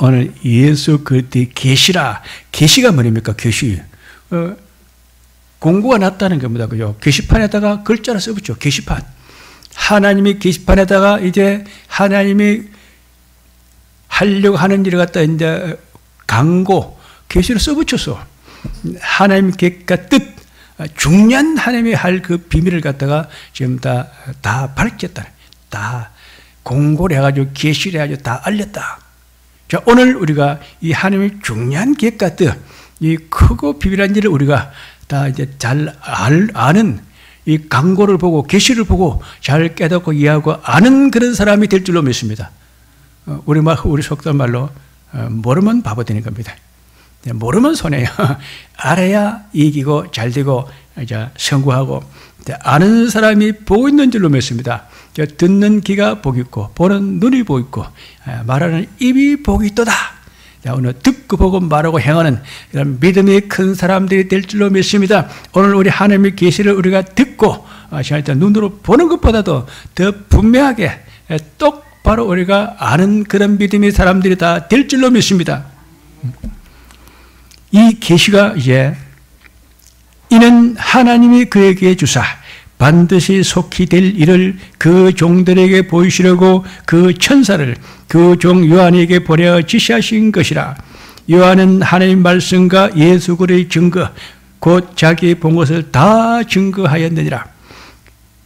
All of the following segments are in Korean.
오늘 예수 그리스도의 계시라. 계시가 뭐입니까? 계시. 공고가 났다는 겁니다. 그죠? 게시판에다가 글자를 써붙죠. 게시판. 하나님이 게시판에다가 이제 하나님이 하려고 하는 일을 갖다 이제 강고, 계시를 써붙였어. 하나님의 계획과 뜻, 중요한 하나님이 할 그 비밀을 갖다가 지금 다 밝혔다. 다 공고를 해가지고 계시를 해가지고 다 알렸다. 자, 오늘 우리가 이 하나님의 중요한 계획과 뜻, 이 크고 비밀한 일을 우리가 다 이제 잘 아는 이 강고를 보고 계시를 보고 잘 깨닫고 이해하고 아는 그런 사람이 될 줄로 믿습니다. 우리 속담 말로 모르면 바보 되는 겁니다. 모르면 손해요. 알아야 이기고 잘 되고 이제 성공하고, 아는 사람이 복이 있는 줄로 믿습니다. 듣는 귀가 복이 있고 보는 눈이 복이 있고 말하는 입이 복이 있도다. 오늘 듣고 보고 말하고 행하는 이런 믿음이 큰 사람들이 될 줄로 믿습니다. 오늘 우리 하나님의 계시를 우리가 듣고 눈으로 보는 것보다도 더 분명하게 똑바로 우리가 아는 그런 믿음의 사람들이 다 될 줄로 믿습니다. 이 계시가 이제 이는 하나님이 그에게 주사 반드시 속히 될 일을 그 종들에게 보이시려고 그 천사를 그 종 요한에게 보내어 지시하신 것이라. 요한은 하나님 말씀과 예수 그리스도의 증거 곧 자기 본 것을 다 증거하였느니라.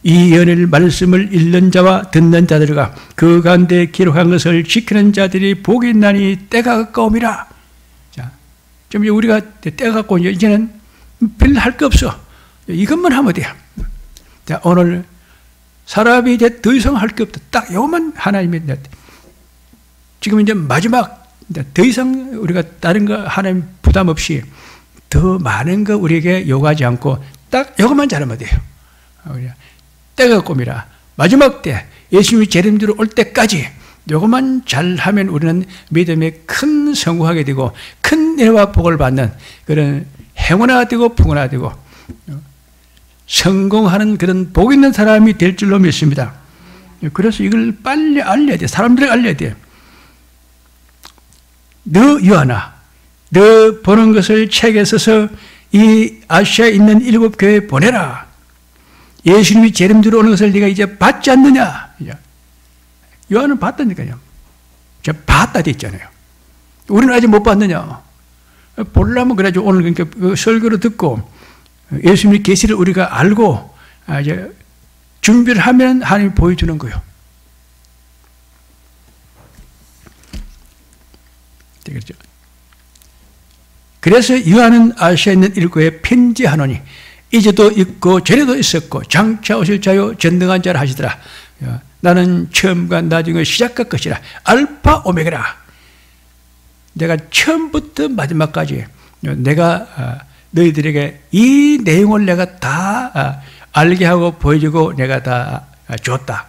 이 연일 말씀을 읽는 자와 듣는 자들과 그 가운데 기록한 것을 지키는 자들이 복이 있나니 때가 가까움이라. 자, 좀 우리가 때가 가까워 이제는 별로 할 거 없어. 이것만 하면 돼요. 자, 오늘 사람이 이제 더 이상 할 게 없다. 딱 이것만 하나님이 지금 이제 마지막 더 이상 우리가 다른 거 하나님 부담 없이 더 많은 거 우리에게 요구하지 않고 딱 이것만 잘하면 돼요. 때가 꼼이라. 마지막 때 예수님이 재림으로 올 때까지 이것만 잘하면 우리는 믿음에 큰 성공하게 되고 큰 은혜와 복을 받는 그런 행운화가 되고 풍요가 되고 성공하는 그런 복 있는 사람이 될 줄로 믿습니다. 그래서 이걸 빨리 알려야 돼. 사람들에게 알려야 돼. 너 요한아, 너 보는 것을 책에 써서 이 아시아에 있는 7 교회에 보내라. 예수님이 재림으로 오는 것을 네가 이제 받지 않느냐. 요한은 봤다니까요. 봤다 됐잖아요. 우리는 아직 못 봤느냐. 보려면 그래가지고 오늘 그러니까 그 설교를 듣고 예수님의 계시를 우리가 알고 이제 준비를 하면 하나님이 보여주는 거예요. 그렇죠. 그래서 요한은 아시아에 있는 7교회에 편지하노니 이제도 있고 전에도 있었고 장차 오실 자요 전능한 자라 하시더라. 나는 처음과 나중의 시작과 끝이라. 알파 오메가라. 내가 처음부터 마지막까지 내가 너희들에게 이 내용을 내가 다 알게 하고 보여주고 내가 다 줬다.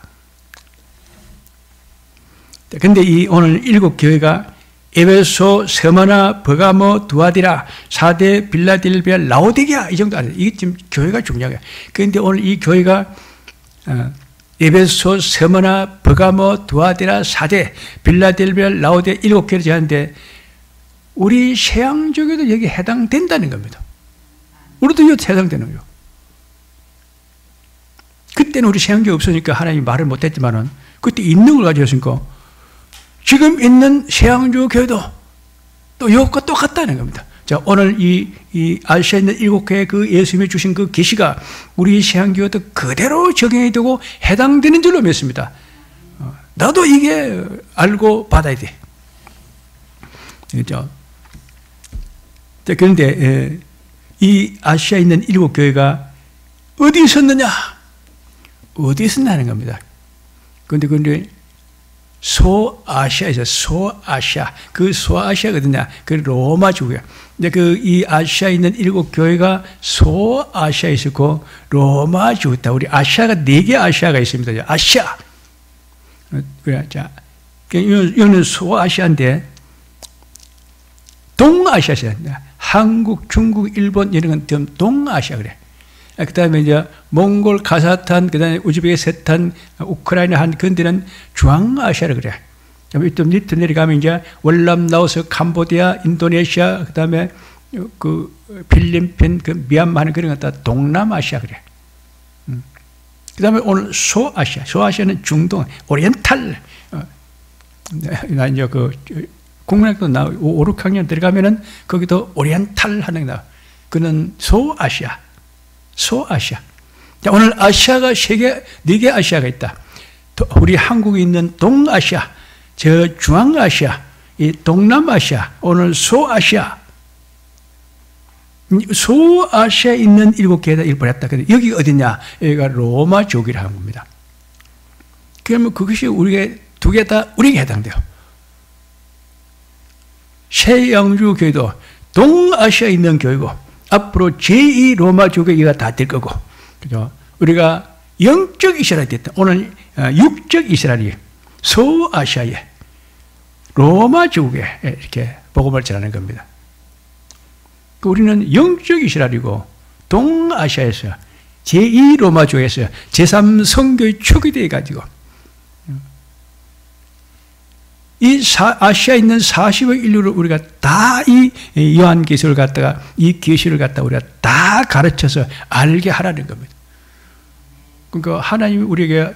근데 이 오늘 7교회가 에베소, 스무나, 버가모, 두아디라, 사대, 빌라델비아, 라오디게아 이 정도 아니에요. 이게 지금 교회가 중요해요. 그런데 오늘 이 교회가 에베소, 스무나, 버가모, 두아디라, 사대, 빌라델비아, 라오디게아 7교회를 제하는데 우리 세양족에도 여기 해당된다는 겁니다. 우리도 여기 해당되는 거예요. 그때는 우리 세양족이 없으니까 하나님이 말을 못했지만은 그때 있는 걸 가지고 있으니까 지금 있는 세양족 교회도 또 이것과 똑같다는 겁니다. 자, 오늘 이 아시아에 있는 7교회 그 예수님이 주신 그 계시가 우리 세양교회도 그대로 적용이 되고 해당되는 줄로 믿습니다. 나도 이게 알고 받아야 돼. 그렇죠? 그런데 이 아시아에 있는 7교회가 어디 있었느냐? 어디 있었냐는 겁니다. 그런데 소아시아에서 소아시아, 그 소아시아가 어디냐? 그 로마 주고요. 근데 이 아시아에 있는 7교회가 소아시아에 있었고 로마 주 있다. 우리 아시아가 4개 아시아가 있습니다. 아시아. 그래, 자, 이거는 소아시아인데 동아시아에서 한국, 중국, 일본 이런 건 동아시아 그래. 그 다음에 이제 몽골, 카자흐스탄, 그 다음에 우즈베키스탄, 우크라이나 한 그런 데는 중앙아시아라 그래. 좀 밑에 내려가면 이제 월남, 라오스, 캄보디아, 인도네시아, 그다음에 그 필리핀, 그 미얀마 하는 그런 것 다 동남아시아 그래. 그다음에 오늘 소아시아, 소아시아는 중동, 오리엔탈. 나 이제 그 국문학교 나 5, 6학년 들어가면은 거기도 오리엔탈 하는 게 나와. 그는 소아시아, 소아시아. 자, 오늘 아시아가 세계 4개 아시아가 있다. 우리 한국에 있는 동아시아, 저 중앙아시아, 이 동남아시아, 오늘 소아시아. 소아시아에 있는 7개에다 일본했다. 근데 여기가 어디냐? 여기가 로마 제국이라는 겁니다. 그러면 그것이 우리가 2개 다 우리에게 해당돼요. 새양주 교회도 동아시아에 있는 교회고, 앞으로 제2 로마 제국이 이가 다 될 거고, 그죠? 우리가 영적 이스라엘이 됐다. 오늘 육적 이스라엘이 소아시아에 로마 제국에 이렇게 복음을 전하는 겁니다. 우리는 영적 이스라엘이고 동아시아에서 제2 로마 제국에서 제3 선교의 축이 되어가지고 이 아시아에 있는 40억 인류를 우리가 다 이 요한계시를 갖다가 이 계시를 갖다가 우리가 다 가르쳐서 알게 하라는 겁니다. 그러니까 하나님이 우리에게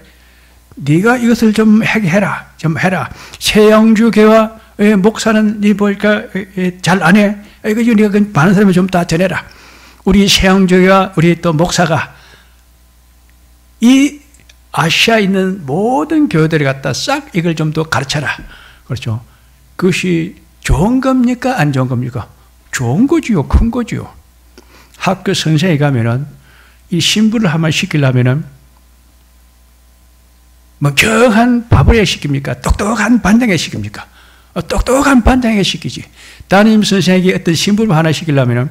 네가 이것을 좀 해라, 좀 해라. 새양주 교회와 목사는 네 보니까 잘 안 해. 이거 네가 많은 사람이 좀 다 전해라. 우리 새양주 교회와 우리 또 목사가 이 아시아에 있는 모든 교회들을 갖다 싹 이걸 좀 더 가르쳐라. 그렇죠. 그것이 좋은 겁니까? 안 좋은 겁니까? 좋은 거지요. 큰 거지요. 학교 선생에 가면은 이 신부를 한번 시키려면은 멍청한 바보에 시킵니까? 똑똑한 반장에 시킵니까? 똑똑한 반장에 시키지. 담임 선생에게 어떤 신부를 하나 시키려면은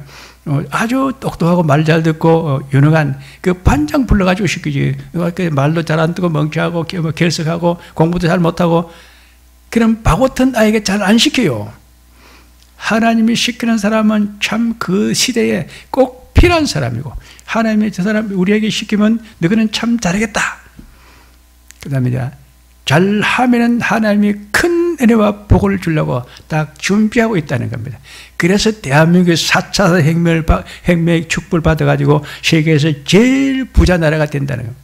아주 똑똑하고 말 잘 듣고 유능한 그 반장 불러가지고 시키지. 말도 잘 안 듣고 멍청하고 결석하고 공부도 잘 못하고 그런 바보 같은 아이에게 잘 안 시켜요. 하나님이 시키는 사람은 참 그 시대에 꼭 필요한 사람이고, 하나님이 저 사람 우리에게 시키면 너희는 참 잘하겠다. 그 다음에 잘하면 하나님이 큰 은혜와 복을 주려고 딱 준비하고 있다는 겁니다. 그래서 대한민국의 4차 혁명의 축복을 받아가지고 세계에서 제일 부자 나라가 된다는 겁니다.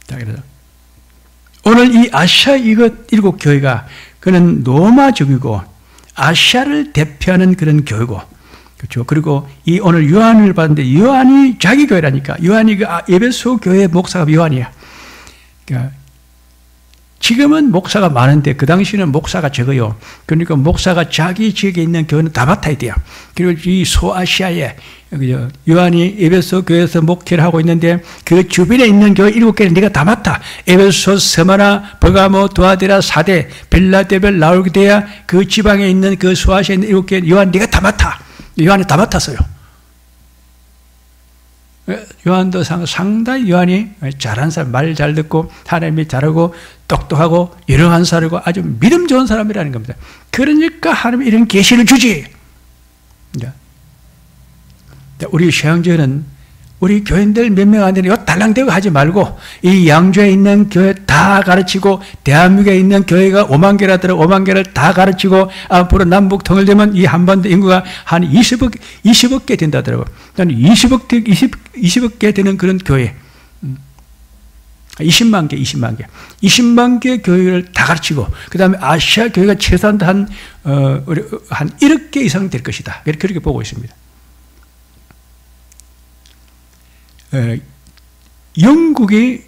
자, 그래서 오늘 이 아시아 이것 7교회가 그는 로마 제국이고 아시아를 대표하는 그런 교회고, 그렇죠. 그리고 이 오늘 요한을 봤는데 요한이 자기 교회라니까. 요한이 그 에베소 교회 목사가 요한이야. 그러니까 지금은 목사가 많은데 그 당시에는 목사가 적어요. 그러니까 목사가 자기 지역에 있는 교회는 다 맡아야 돼요. 그리고 이 소아시아에 요한이 에베소 교회에서 목회를 하고 있는데 그 주변에 있는 교회 7개는 네가 다 맡아. 에베소, 스마나, 버가모, 두아디라, 사데, 빌라델베, 라오디게아 그 지방에 있는 그 소아시아에 있는 7개 요한 네가 다 맡아. 요한이 다 맡았어요. 요한도 상당히 요한이 잘한 사람, 말 잘 듣고 하나님이 잘하고 똑똑하고 유능한 사람이고 아주 믿음 좋은 사람이라는 겁니다. 그러니까 하나님이 이런 계시를 주지. 우리 최영재는 우리 교인들 몇 명 안 되는 요 달랑대고 하지 말고 이 양주에 있는 교회 다 가르치고 대한민국에 있는 교회가 5만 개라더라 5만 개를 다 가르치고 앞으로 남북 통일되면 이 한반도 인구가 한 20억 개 된다더라고. 20억 개 되는 그런 교회. 20만 개 교회를 다 가르치고 그 다음에 아시아 교회가 최소한 한 1억 개 이상 될 것이다. 그렇게 보고 있습니다. 영국이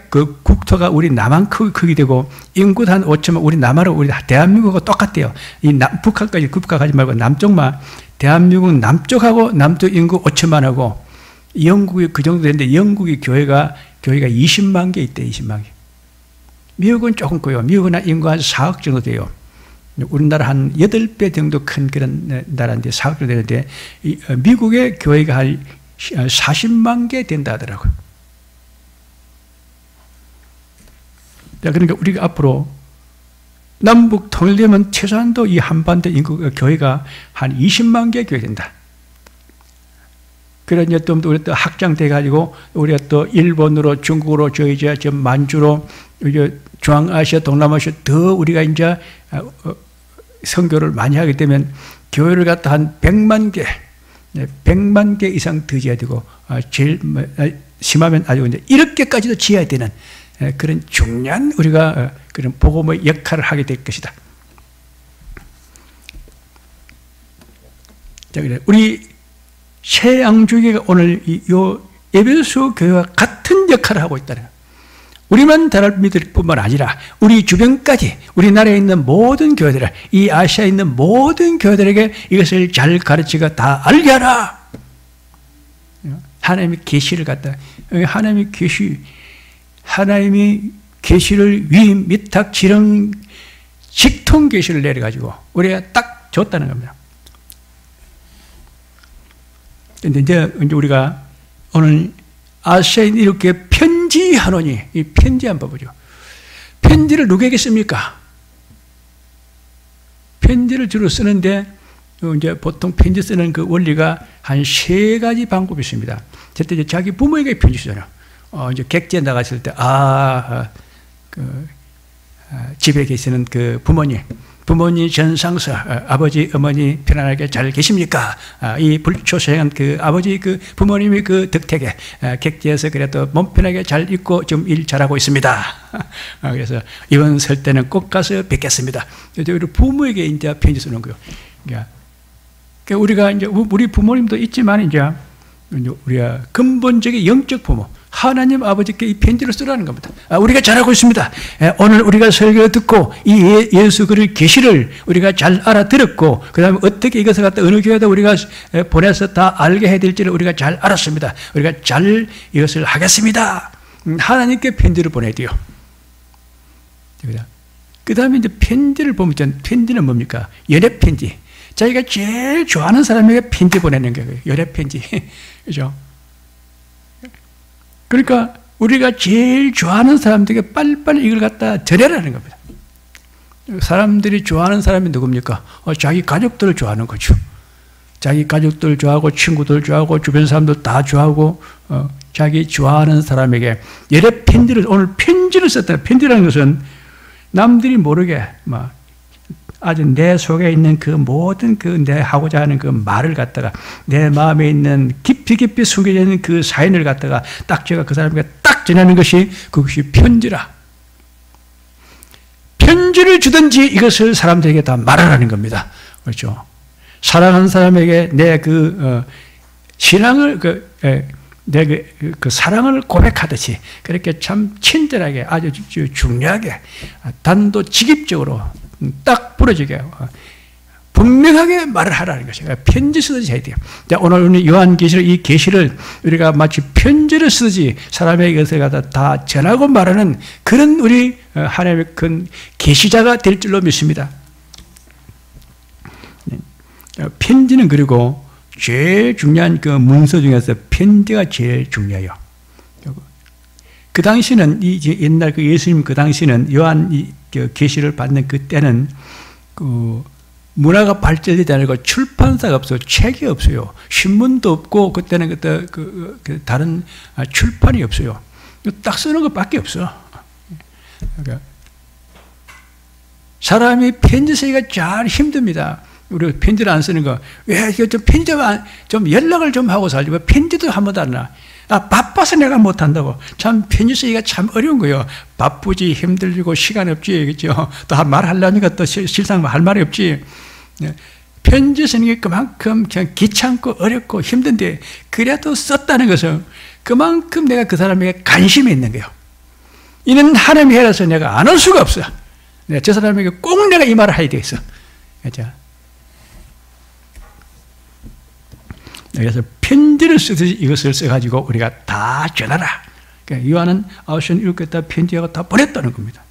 그 국토가 우리 남한 크기 되고 인구도 한 5천만, 우리 남한은 우리 대한민국하고 똑같대요. 이 북한까지 급각하지 말고 남쪽만. 대한민국 남쪽하고 남쪽 인구 5천만하고 영국이 그 정도 되는데 영국이 교회가 20만 개 있대. 20만 개. 미국은 조금 커요. 미국은 인구 한 4억 정도 돼요. 우리나라 한 8배 정도 큰 그런 나라인데 4억 정도 되는데 미국의 교회가 한 40만 개 된다 하더라고요. 그러니까 우리가 앞으로 남북 통일되면 최소한도 이 한반도 인구 교회가 한 20만 개 교회 된다. 그런 이제 또 우리 또 확장돼 가지고 우리가 또 일본으로 중국으로 저 이제 저 만주로 이제 중앙아시아, 동남아시아 더 우리가 이제 선교를 많이 하게 되면 교회를 갖다 한 100만 개, 100만 개 이상 더 지어야 되고, 제일 심하면 아주 이제 1억개까지도 지어야 되는 그런 중요한 우리가 그런 복음의 역할을 하게 될 것이다. 자, 그래 우리 새양주교가 오늘 요 에베소 교회와 같은 역할을 하고 있다는 거예요. 우리만 다를 믿을 뿐만 아니라 우리 주변까지 우리나라에 있는 모든 교회들, 이 아시아에 있는 모든 교회들에게 이것을 잘 가르치고 다 알게 하라. 하나님의 계시를 갖다, 하나님의 계시, 하나님이 계시를 위임, 미탁, 지령, 직통 계시를 내려가지고 우리가 딱 줬다는 겁니다. 근데 이제 우리가 오늘 아시아에 이렇게 편지하노니, 이 편지 한번 보죠. 편지를 누구에게 씁니까? 편지를 주로 쓰는데, 이제 보통 편지 쓰는 그 원리가 한 3가지 방법이 있습니다. 절대 이제 자기 부모에게 편지 쓰잖아요. 이제 객지에 나갔을 때, 집에 계시는 그 부모님 전상서, 아버지, 어머니 편안하게 잘 계십니까? 이 불초생한 그 아버지, 그 부모님이 그 덕택에 객지에서 그래도 몸 편하게 잘 있고 좀 일 잘하고 있습니다. 그래서 이번 설 때는 꼭 가서 뵙겠습니다. 우리 부모에게 이제 편지 쓰는 거예요. 그러니까 우리가 이제 우리 부모님도 있지만 이제 우리가 근본적인 영적 부모, 하나님 아버지께 이 편지를 쓰라는 겁니다. 우리가 잘하고 있습니다. 오늘 우리가 설교 듣고 이 예수 그리스도의 계시를 우리가 잘 알아들었고, 그 다음에 어떻게 이것을 갖다 어느 교회에다 우리가 보내서 다 알게 해야 될지를 우리가 잘 알았습니다. 우리가 잘 이것을 하겠습니다. 하나님께 편지를 보내야 돼요. 그 다음에 이제 편지를 보면, 편지는 뭡니까? 연애 편지. 자기가 제일 좋아하는 사람에게 편지 보내는 거예요. 연애 편지. 그죠? 그러니까 우리가 제일 좋아하는 사람들에게 빨리빨리 이걸 갖다 전해라는 겁니다. 사람들이 좋아하는 사람이 누굽니까? 자기 가족들을 좋아하는 거죠. 자기 가족들 좋아하고 친구들 좋아하고 주변 사람들 다 좋아하고 자기 좋아하는 사람에게 여러 편지를, 오늘 편지를 썼다. 편지라는 것은 남들이 모르게 아주 내 속에 있는 그 모든 그 내 하고자 하는 그 말을 갖다가 내 마음에 있는 깊이 숨겨져 있는 그 사연을 갖다가 딱 제가 그 사람에게 딱 전하는 것이 그것이 편지라. 편지를 주든지 이것을 사람들에게 다 말하라는 겁니다. 그렇죠? 사랑하는 사람에게 내 그 신앙을 내 그 사랑을 고백하듯이 그렇게 참 친절하게 아주 중요하게 단도직입적으로 딱 부러지게 분명하게 말을 하라는 것이에요. 편지 쓰듯이 해야 돼요. 오늘 우리 요한계시록 이 계시를 우리가 마치 편지를 쓰듯이 사람에게 이것을 갖다 다 전하고 말하는 그런 우리 하나님의 큰 계시자가 될 줄로 믿습니다. 편지는 그리고 제일 중요한 그 문서 중에서 편지가 제일 중요해요. 그 당시는 옛날 그 예수님 그 당시는 요한 계시를 받는 그때는 그 문화가 발전되지 않고 출판사가 없어요. 책이 없어요. 신문도 없고 그때는 그때 그 다른 출판이 없어요. 딱 쓰는 것밖에 없어. 그러니까 사람이 편지 쓰기가 잘 힘듭니다. 우리 편지를 안 쓰는 거, 왜 좀 편지 좀 연락을 좀 하고 살지 왜 편지도 한 번도 안 나. 바빠서 내가 못한다고. 참 편지 쓰기가 참 어려운 거예요. 바쁘지, 힘들고 시간 없지, 그렇죠? 또 말하려니까 또 실상 할 말이 없지. 편지 쓰는 게 그만큼 그냥 귀찮고 어렵고 힘든데 그래도 썼다는 것은 그만큼 내가 그 사람에게 관심이 있는 거예요. 이는 하나님이 해라서 내가 안 할 수가 없어. 저 사람에게 꼭 내가 이 말을 해야 되겠어. 그렇죠? 그래서 편지를 쓰듯이 이것을 써가지고 우리가 다 전하라. 그러니까 요한은 아홉신 읽겠다 편지하고 다 보냈다는 겁니다.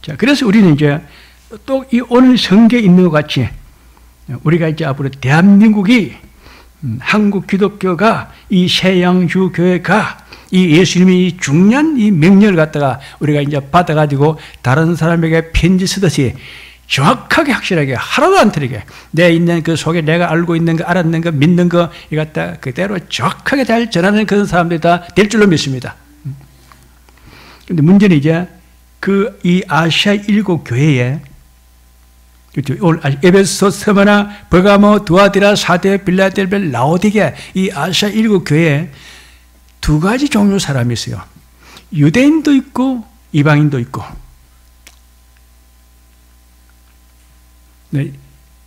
자, 그래서 우리는 이제 또 이 오늘 성경에 있는 것 같이 우리가 이제 앞으로 대한민국이 한국 기독교가 이 새양주 교회가 이 예수님이 중요한 이 명령을 갖다가 우리가 이제 받아가지고 다른 사람에게 편지 쓰듯이 정확하게 확실하게 하나도 안 틀리게 내 있는 그 속에 내가 알고 있는 거 알았는 거 믿는 거 이 갖다 그대로 정확하게 잘 전하는 그런 사람들이 다 될 줄로 믿습니다. 근데 문제는 이제 이 아시아 7교회에, 그렇죠. 오늘 에베소, 스무나, 버가모, 두아디라, 사대, 빌라델벨, 라오디게, 이 아시아 7교회에 두 가지 종류 사람이 있어요. 유대인도 있고 이방인도 있고. 네.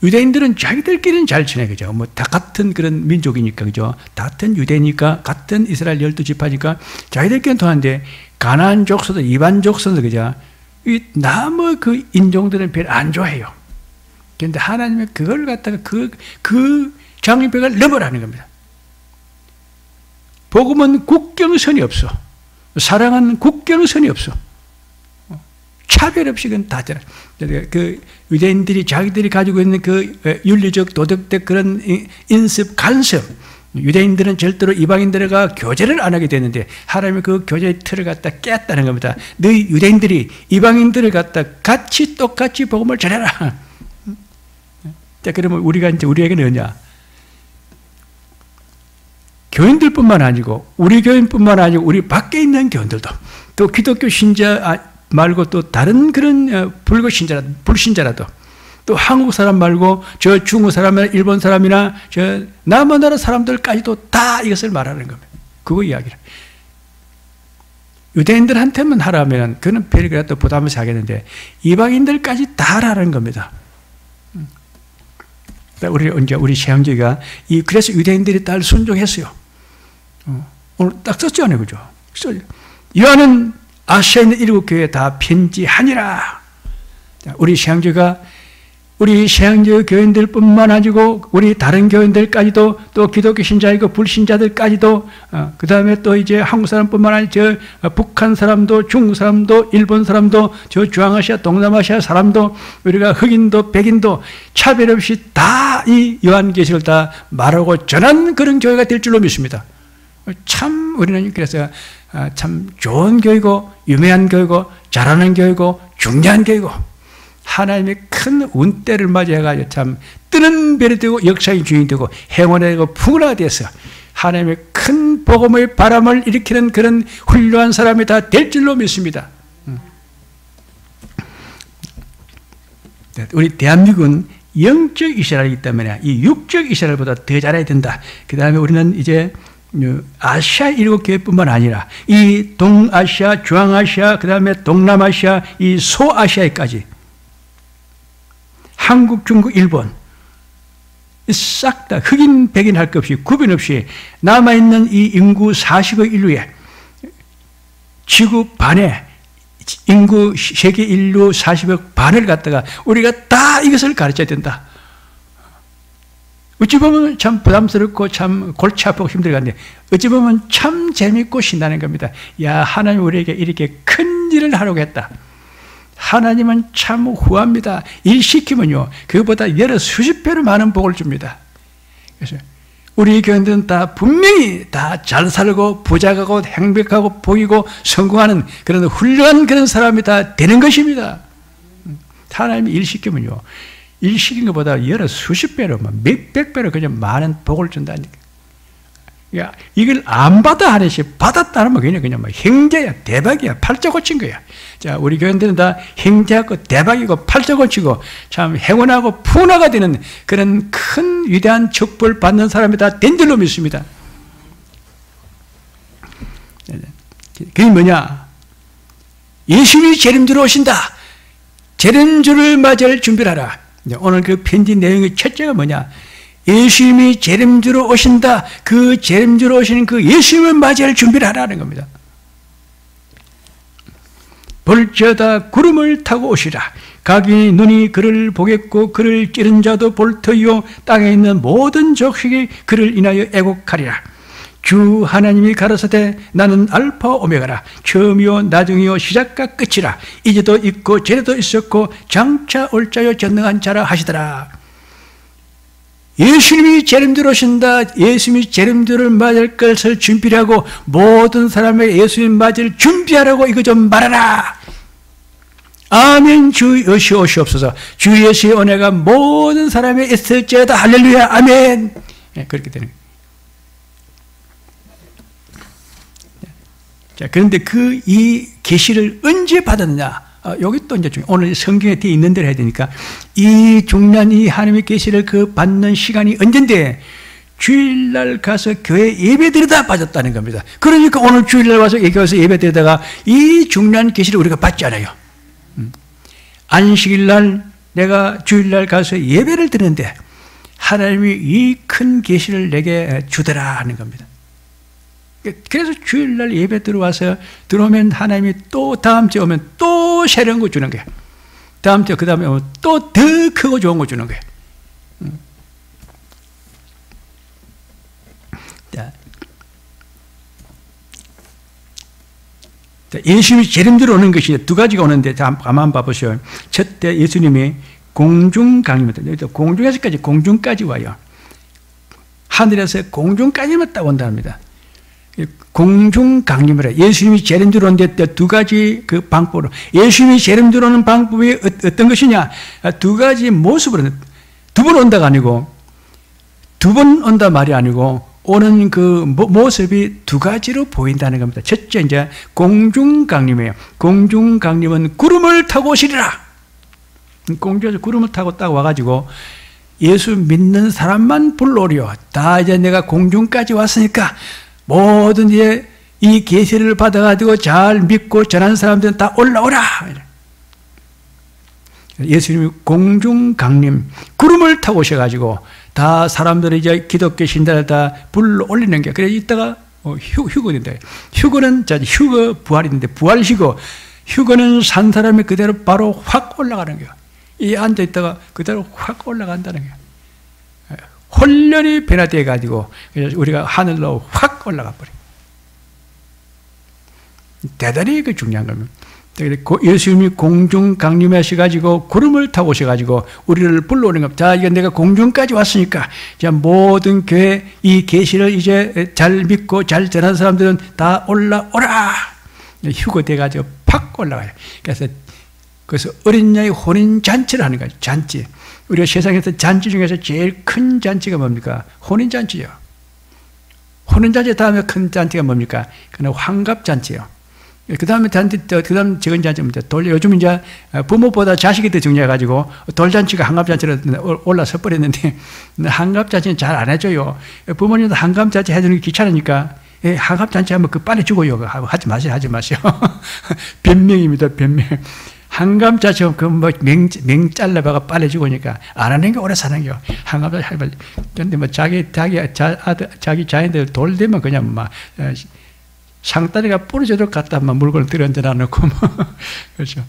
유대인들은 자기들끼리는 잘 지내, 그죠? 뭐, 다 같은 그런 민족이니까, 그죠? 같은 유대니까, 같은 이스라엘 12지파니까, 자기들끼리는 통하는데, 가나안 족속도, 이방 족속도, 그죠? 나무 그 인종들은 별로 안 좋아해요. 그런데 하나님은 그걸 갖다가 그 장벽을 넘으라는 겁니다. 복음은 국경선이 없어. 사랑은 국경선이 없어. 차별 없이 그건 다 되라. 그 유대인들이 자기들이 가지고 있는 그 윤리적 도덕적 그런 인습 간섭, 유대인들은 절대로 이방인들과 교제를 안 하게 되는데 하나님이 그 교제의 틀을 갖다 깼다는 겁니다. 너희 유대인들이 이방인들을 갖다 같이 똑같이 복음을 전해라. 자, 그러면 우리에게는 뭐냐? 교인들뿐만 아니고 우리 교인뿐만 아니고 우리 밖에 있는 교인들도 또 기독교 신자 말고 또 다른 그런 불신자라도 또 한국 사람 말고 저 중국 사람이나 일본 사람이나 저 남한나라 사람들까지도 다 이것을 말하는 겁니다. 그거 이야기를. 유대인들한테만 하라면 그는 별이라도 부담을 하겠는데 이방인들까지 다 하라는 겁니다. 우리 최양재가 그래서 유대인들이 다 순종했어요. 오늘 딱 썼잖아요, 그죠? 요한은 아시아에 있는 7교회에 다 편지하니라. 우리 최양재가 우리 최양재 교인들뿐만 아니고 우리 다른 교인들까지도 또 기독교 신자이고 불신자들까지도 그 다음에 또 이제 한국 사람뿐만 아니고 저 북한 사람도 중국 사람도 일본 사람도 저 중앙아시아 동남아시아 사람도 우리가 흑인도 백인도 차별 없이 다 이 요한계시를 다 말하고 전한 그런 교회가 될 줄로 믿습니다. 참 우리는 그래서 참 좋은 교회고 유명한 교회고 잘하는 교회고 중요한 교회고 하나님의 큰 운대를 맞이해가지고 참 뜨는 별이 되고 역사의 주인이 되고 행운이 되고 풍요가 돼서 하나님의 큰 복음의 바람을 일으키는 그런 훌륭한 사람이 다 될 줄로 믿습니다. 우리 대한민국은 영적 이스라엘이기 때문에 이 육적 이스라엘보다 더 잘해야 된다. 그 다음에 우리는 이제 아시아 7교회뿐만 아니라 이 동아시아, 중앙아시아, 그 다음에 동남아시아, 이 소아시아까지 한국, 중국, 일본 싹 다 흑인, 백인 할 것 없이 구분 없이 남아있는 이 인구 40억 인류에 지구 반에 인구 세계 인류 40억 반을 갖다가 우리가 다 이것을 가르쳐야 된다. 어찌 보면 참 부담스럽고 참 골치 아프고 힘들겠는데 어찌 보면 참 재밌고 신나는 겁니다. 야, 하나님 우리에게 이렇게 큰 일을 하려고 했다. 하나님은 참 후합니다. 일 시키면요 그보다 여러 수십 배로 많은 복을 줍니다. 그래서 우리 교인들은 다 분명히 다 잘 살고 부자가고 행복하고 복이고 성공하는 그런 훌륭한 그런 사람이 다 되는 것입니다. 하나님이 일 시키면요 일 시킨 것보다 여러 수십 배로 몇백 배로 그냥 많은 복을 준다니까. 야, 이걸 안 받아 하듯이 받았다는 건 그냥 행자야, 대박이야, 팔자 고친 거야. 자, 우리 교인들은 다 행자고 대박이고 팔자 고치고 참 행운하고 풍화가 되는 그런 큰 위대한 척벌 받는 사람이 다 된 줄로 믿습니다. 그게 뭐냐? 예수님이 재림주로 오신다. 재림주를 맞이할 준비를 하라. 오늘 그 편지 내용의 첫째가 뭐냐? 예수님이 재림주로 오신다. 그 재림주로 오시는 그 예수님을 맞이할 준비를 하라는 겁니다. 볼지어다 구름을 타고 오시라. 각인이 눈이 그를 보겠고 그를 찌른 자도 볼 터이요 땅에 있는 모든 족속이 그를 인하여 애곡하리라. 주 하나님이 가라사대 나는 알파 오메가라. 처음이요 나중이요 시작과 끝이라. 이제도 있고 전에도 있었고 장차 올 자요 전능한 자라 하시더라. 예수님이 재림주로 오신다. 예수님이 재림주를 맞을 것을 준비를 하고 모든 사람에게 예수님 맞을 준비하라고 이거 좀 말하라. 아멘. 주 예수 오시옵소서. 주 예수의 은혜가 모든 사람에 있을지어다. 할렐루야. 아멘. 네, 그렇게 되는 거예요. 자, 그런데 이 계시를 언제 받았느냐? 여기 또 이제 오늘 성경에 되어 있는 대로 해야 되니까 이 중요한 이 하나님의 계시를 받는 시간이 언젠데 주일날 가서 교회 예배 드리다 빠졌다는 겁니다. 그러니까 오늘 주일날 와서 예배 드리다가 이 중요한 계시를 우리가 받지 않아요. 안식일날 내가 주일날 가서 예배를 드리는데 하나님이 이 큰 계시를 내게 주더라 하는 겁니다. 그래서 주일날 예배 들어오면 하나님이 또 다음 주에 오면 또 새로운 거 주는 거예요. 다음 주에 그 다음에 오면 또 더 크고 좋은 거 주는 거예요. 예수님이 재림대로 오는 것이 두 가지가 오는데 한번 봐보세요. 첫째 예수님이 공중 강림입니다. 공중에서까지 공중까지 와요. 하늘에서 공중까지만 딱 온답니다. 공중 강림을 해. 예수님이 재림대로 오는데 두 가지 그 방법으로 예수님이 재림대로 오는 방법이 어떤 것이냐? 두 가지 모습으로 두 번 온다가 아니고 두 번 온다 말이 아니고 오는 그 모습이 두 가지로 보인다는 겁니다. 첫째 이제 공중 강림이에요. 공중 강림은 구름을 타고 오시리라. 공중에서 구름을 타고 딱 와가지고 예수 믿는 사람만 불러오려. 다 이제 내가 공중까지 왔으니까 모든 이제 이 계시를 받아가지고 잘 믿고 전하는 사람들은 다 올라오라. 예수님이 공중 강림, 구름을 타고 오셔가지고 다 사람들이 이제 기독교 신단을 다 불러 올리는 게, 그래 이따가 휴거된다. 휴거는 휴거 부활인데 휴거는 산 사람이 그대로 바로 확 올라가는 거예요. 이 앉아 있다가 그대로 확 올라간다는 거예요. 혼련이 변화되어 가지고 우리가 하늘로 확 올라가 버려. 대단히 그 중요한 겁니다. 예수님이 공중 강림하셔가지고 구름을 타고 오셔가지고 우리를 불러오는 겁니다. 자, 이게 내가 공중까지 왔으니까 자, 모든 교회 이 계시를 이제 잘 믿고 잘 전하는 사람들은 다 올라오라. 휴거돼가지고 팍 올라가요. 그래서 어린 양의 혼인 잔치를 하는 거예요. 잔치. 우리가 세상에서 잔치 중에서 제일 큰 잔치가 뭡니까? 혼인 잔치요. 혼인 잔치 다음에 큰 잔치가 뭡니까? 그는 환갑 잔치요. 그 다음에 잔치, 그 다음 적은 잔치입니다. 요즘 이제 부모보다 자식이 더 중요해가지고 돌잔치가 한갑잔치로 올라서 버렸는데 한갑잔치는 잘 안 해줘요. 부모님도 한갑잔치 해주는 게 귀찮으니까 한갑잔치 하면 빨리 죽어요. 하지 마세요. 변명입니다, 변명. 한갑잔치 하면 명 잘라봐가 빨리 죽으니까 안 하는 게 오래 사는 거요. 한갑잔치 하면. 그런데 자기 자녀들 돌 되면 그냥 막 상다리가 부러져도 갖다 물건을 들여얹어 놓고 그렇죠.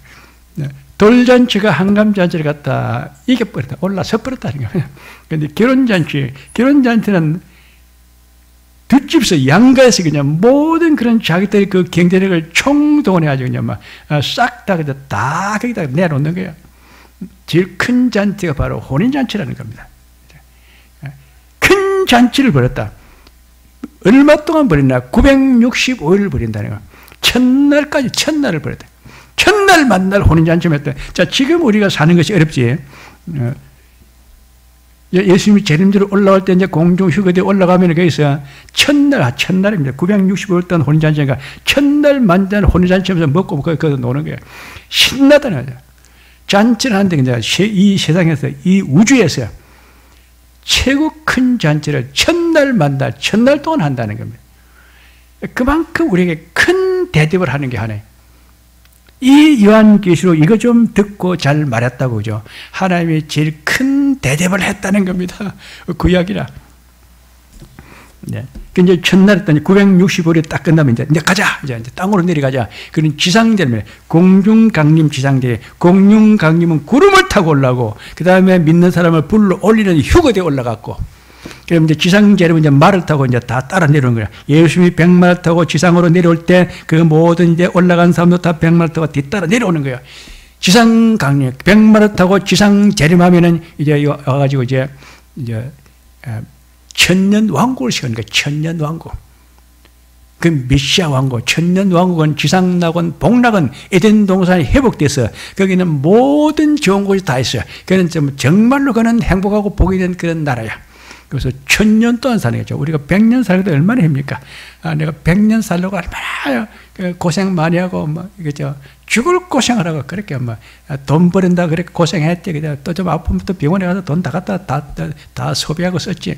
돌잔치가 한감잔치를 갖다 이겨버렸다. 올라서 버렸다는 거예요. 그런데 결혼잔치는 뒷집에서 양가에서 그냥 모든 그런 자기들의 그 경제력을 총동원해가지고 그냥 막 싹 다 거기다 내놓는 거예요. 제일 큰 잔치가 바로 혼인잔치라는 겁니다. 큰 잔치를 벌였다. 얼마 동안 버렸나? 965일을 버린다는 거예요. 첫날을 버렸다. 첫날 만날 혼인잔치를 했다. 자, 지금 우리가 사는 것이 어렵지. 예수님이 재림대로 올라올 때 이제 공중휴거대에 올라가면 거기서 첫날입니다. 965일 동안 혼인잔치니까 첫날 만날 혼인잔치하면서 먹고 거기서 노는 거예요. 신나다는 거죠. 잔치를 하는데 이제 이 세상에서, 이 우주에서 최고 큰 잔치를 첫날 동안 한다는 겁니다. 그만큼 우리에게 큰 대접을 하는 게 하나예요. 이 요한계시록 이거 좀 듣고 잘 말했다고 그죠? 하나님이 제일 큰 대접을 했다는 겁니다. 그 이야기라. 네. 이제 첫날 했더니 965일이 딱 끝나면 이제 가자. 이제 땅으로 내려가자. 그런 지상대입니다. 공중강림 지상대. 공중강림은 구름을 타고 올라가고, 그 다음에 믿는 사람을 불러 올리는 휴거대에 올라갔고, 그럼 이제 지상재림은 이제 말을 타고 이제 다 따라 내려오는 거야. 예수님이 백마를 타고 지상으로 내려올 때 그 모든 이제 올라간 사람도 다 백마를 타고 뒤따라 내려오는 거야. 지상강림, 백마를 타고 지상재림하면은 이제 와가지고 이제 천년 왕국을 세우는 거예요. 천년 왕국. 그 메시아 왕국, 천년 왕국은 지상낙원, 복락은 에덴 동산이 회복돼서 거기는 모든 좋은 곳이 다 있어요. 그는 정말로 그는 행복하고 복이 된 그런 나라야. 그래서 1000년 동안 사는 거죠. 우리가 100년 살고도 얼마나 힘입니까? 내가 100년 살려고 얼마나 고생 많이 하고, 이거죠. 죽을 고생을 하고, 그렇게 돈 버린다, 그렇게 고생했지. 또 좀 아프면 또 병원에 가서 돈 다 갖다 다 소비하고 썼지.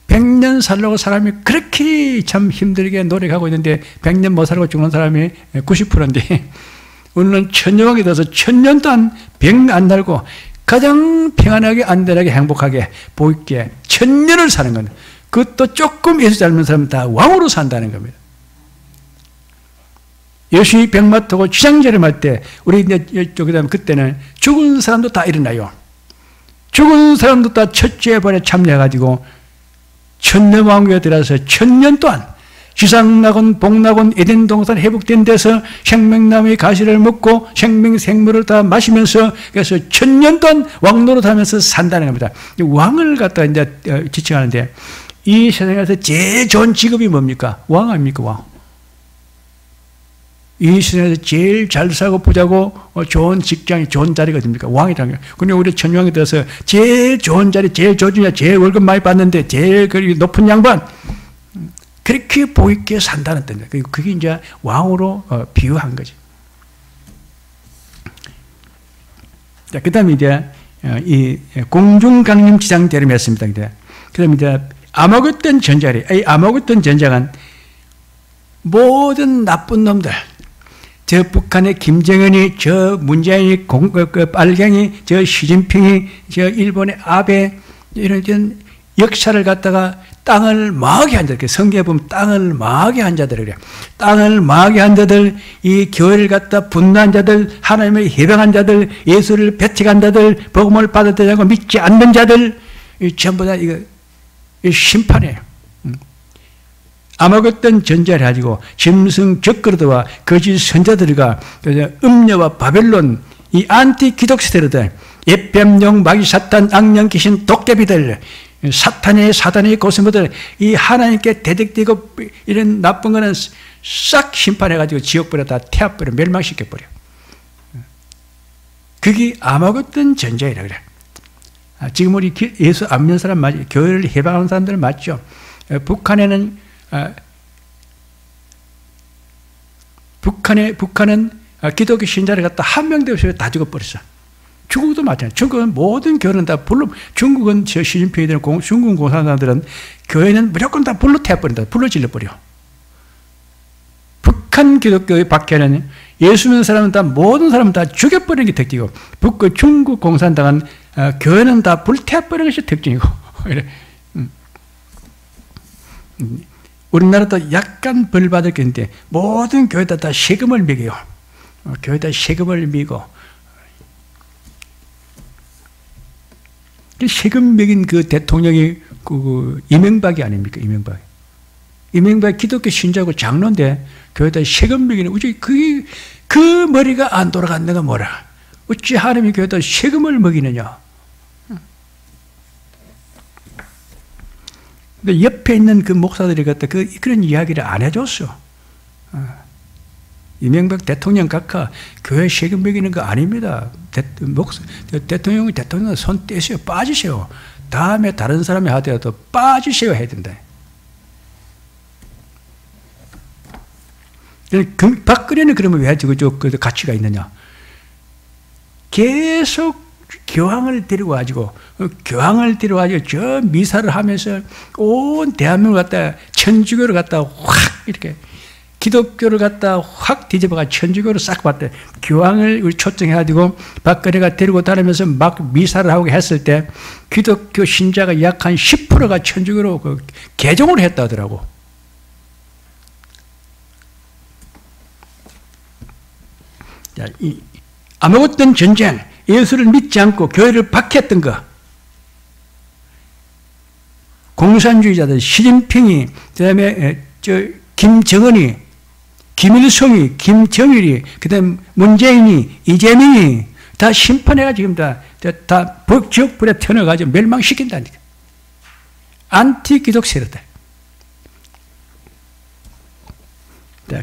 100년 살려고 사람이 그렇게 참 힘들게 노력하고 있는데 100년 못 살고 죽는 사람이 90%인데 우리는 천년왕이 돼서 1000년 동안 병 안 달고 가장 평안하게 안전하게 행복하게 보이게 1000년을 사는 겁니다. 그것도 조금 예수 닮은 사람은 다 왕으로 산다는 겁니다. 예수님이 병 타고 주장절임할 때 우리 이제 그때는 죽은 사람도 다 일어나요. 죽은 사람도 다 첫째 번에 참여해가지고 천년왕국에 들어서 1000년 동안 지상낙원, 복낙원, 에덴 동산 회복된 데서 생명나무의 가시를 먹고 생명물을 다 마시면서 그래서 1000년 동안 왕노릇하면서 산다는 겁니다. 왕을 갖다 이제 지칭하는데 이 세상에서 제일 좋은 직업이 뭡니까? 왕 아닙니까? 왕. 이 세상에서 제일 잘 살고 부자고 좋은 직장이 좋은 자리가 어딥니까? 왕이라는 거예요. 근데 우리 천년왕이 들어서 제일 좋은 자리, 제일 조준이야, 제일 월급 많이 받는데 제일 높은 양반 그렇게 보이게 산다는 뜻입니다. 그게 이제 왕으로 비유한 거죠. 자, 그 다음에 이제 이 공중강림지장대를 했습니다. 그 다음에 이제 아마겟돈 전자리, 이 아마겟돈 전장은 모든 나쁜 놈들, 저 북한의 김정은이, 저 문재인이, 빨갱이, 저 시진핑이, 저 일본의 아베, 이런 역사를 갖다가 땅을 망하게 한 자들, 성경에 보면 땅을 망하게 한 자들, 그래요. 땅을 망하게 한 자들, 이 교회를 갖다 분노한 자들, 하나님을 해방한 자들, 예수를 배척한 자들, 복음을 받아들이고 믿지 않는 자들, 전부 다 이거 심판이에요. 아마겟돈 전자를 가지고 짐승 적그리스도와 거짓 선자들과 음녀와 바벨론 이 안티 기독 세대들 예뱀용 마귀 사탄 악령 귀신 도깨비들 사단의 고생들 이 하나님께 대적되고 이런 나쁜 거는 싹 심판해가지고 지옥불에 다 태워버려 멸망시켜버려. 그게 아마겟돈 전자이라 그래. 지금 우리 예수 안 믿는 사람 맞죠? 교회를 해방하는 사람들 맞죠? 북한에는 북한은 기독교 신자를 갖다 한 명도 없이 다 죽어버렸어. 중국도 마찬가지. 중국은 모든 교회는 다 불로, 중국은 저 시진핑이들, 중국 공산당들은 교회는 무조건 다 불로 태워버린다. 불로 질러버려. 북한 기독교의 박해는 예수 믿는 사람은 다 모든 사람은 다 죽여버리는 게 특징이고, 중국 공산당은 교회는 다 불태워버리는 것이 특징이고. 우리나라도 약간 벌 받을 게 있는데 모든 교회다 다 세금을 매겨요. 교회다 세금을 매고 세금 매긴 그 대통령이 이명박이 아닙니까? 이명박 기독교 신자고 장로인데 교회다 세금 매기는 어찌 그 머리가 안 돌아갔는가 뭐라? 어찌 하나님이 교회다 세금을 먹이느냐? 근데 옆에 있는 그 목사들이 갖다 그런 이야기를 안 해줬어. 이명박 대통령 각하 교회 세금 매기는 거 아닙니다. 대통령은 손 떼세요. 빠지세요. 다음에 다른 사람이 하더라도 빠지세요 해야 된다. 박근혜는 그러면 왜 그 가치가 있느냐? 계속 교황을 데려와가지고 저 미사를 하면서 온 대한민국을 갖다 천주교를 갖다 확 이렇게 기독교를 갖다 확 뒤집어가 천주교를 싹 봤대. 교황을 초청해가지고 박근혜가 데리고 다니면서 막 미사를 하고 했을 때 기독교 신자가 약 한 10%가 천주교로 개종을 했다 하더라고. 자, 이 아마겟돈 전쟁, 예수를 믿지 않고 교회를 박해했던 거. 공산주의자들, 시진핑이, 그 다음에 김정은이, 김일성이, 김정일이, 그 다음에 문재인이, 이재명이 다 심판해가지고 지금 다 지옥불에 태어나가지고 멸망시킨다니까. 안티 기독 세력들.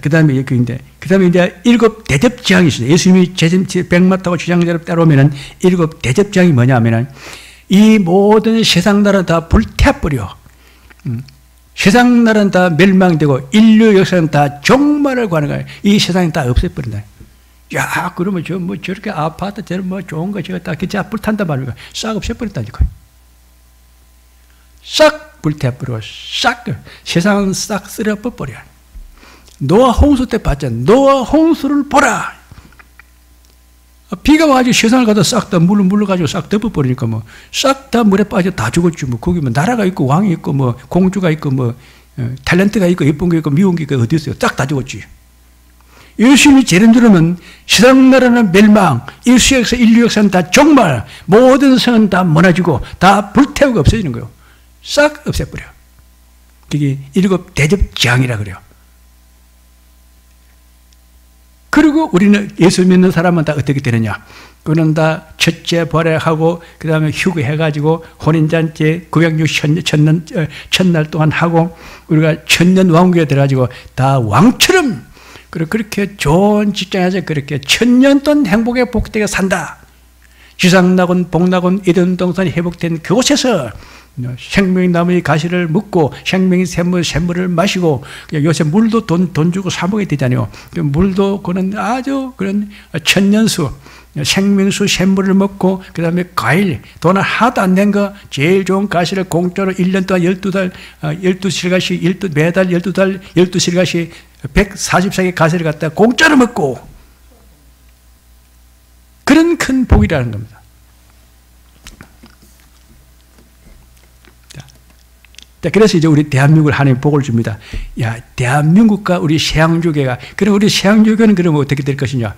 그 다음에 이제 7 대접장이 있어요. 예수님이 백마 타고 주장자로 따라오면은 7 대접장이 뭐냐 하면은 이 모든 세상 나라는 다 불태워버려. 세상 나라는 다 멸망되고 인류 역사는 다 종말을 가는 거예요. 이 세상이 다 없애버린다. 야, 그러면 저렇게 아파트, 저런 좋은 거, 저거 다 기차 불탄단 말입니까? 싹 없애버린다니까요. 싹 불태워버리고, 세상은 싹 쓸어버려. 노아 홍수 때 봤잖아. 노아 홍수를 보라. 비가 와가지고 세상을 갖다 싹 다 물러가지고 싹 덮어버리니까 싹 다 물에 빠져 다 죽었지. 거기 나라가 있고 왕이 있고 공주가 있고 탤런트가 있고 예쁜 게 있고 미운 게 있고 어디 있어요? 싹 다 죽었지. 예수님이 재림되면 세상 나라는 멸망, 인류 역사는 다 종말, 모든 성은 다 무너지고 다 불태우고 없어지는 거예요. 싹 없애버려. 그게 일곱 대접장이라 그래요. 그리고 우리는 예수 믿는 사람은 다 어떻게 되느냐? 그는 다 첫째 발해하고 그 다음에 휴거해가지고 혼인잔치 960 천날 동안 하고 우리가 천년 왕국에 들어가지고 다 왕처럼 그렇게 좋은 직장에서 그렇게 천년 동안 행복의 복되게 산다. 지상낙원 복낙원 에덴 동산이 회복된 그곳에서 생명의 나무의 가시를 먹고 생명의 샘물을 마시고 요새 물도 돈 주고 사 먹어야 되잖아요. 물도 그런 아주 그런 천년수 생명수 샘물을 먹고 그 다음에 과일 돈 하나도 안 낸 거 제일 좋은 가시를 공짜로 1년 동안 12달 12실가시 매달 12달 12실가시 144개 가시를 갖다 공짜로 먹고 그런 큰 복이라는 겁니다. 그래서 이제 우리 대한민국을 하나님 복을 줍니다. 야, 대한민국과 우리 세양조교가, 그럼 우리 세양조교는 그러면 어떻게 될 것이냐?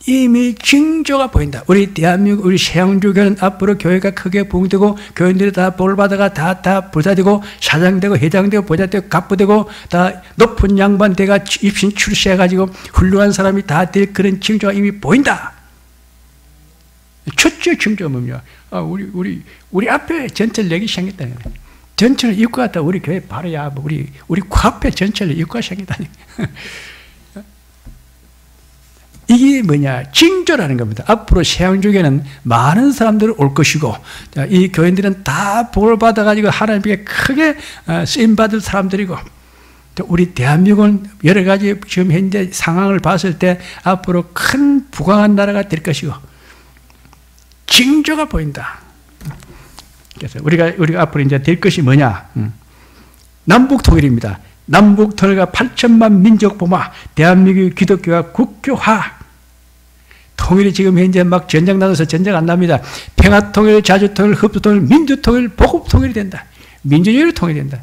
이미 징조가 보인다. 우리 대한민국, 우리 세양조교는 앞으로 교회가 크게 부흥되고, 교인들이 다 복을 받아가 다 부자되고, 사장되고, 회장되고, 부자되고, 갑부되고, 다 높은 양반대가 입신 출세해가지고, 훌륭한 사람이 다 될 그런 징조가 이미 보인다. 첫째 징조가 뭐냐? 우리 앞에 전철 내기 시작했다. 전철을 입고 갔다 우리 교회 바로야 우리 앞에 전철을 입고 생겼다니. 이게 뭐냐? 징조라는 겁니다. 앞으로 세양조교는 많은 사람들이 올 것이고 이 교인들은 다 복을 받아가지고 하나님께 크게 쓰임받을 사람들이고 우리 대한민국은 여러 가지 지금 현재 상황을 봤을 때 앞으로 큰 부강한 나라가 될 것이고 징조가 보인다. 그래서 우리가 앞으로 이제 될 것이 뭐냐? 남북 통일입니다. 남북 통일과 8천만 민족 봉화, 대한민국 기독교가 국교화. 통일이 지금 현재 막 전쟁 나서 전쟁 안 납니다. 평화 통일, 자주 통일, 흡수 통일, 민주 통일, 복음 통일이 된다. 민주주의로 통일된다.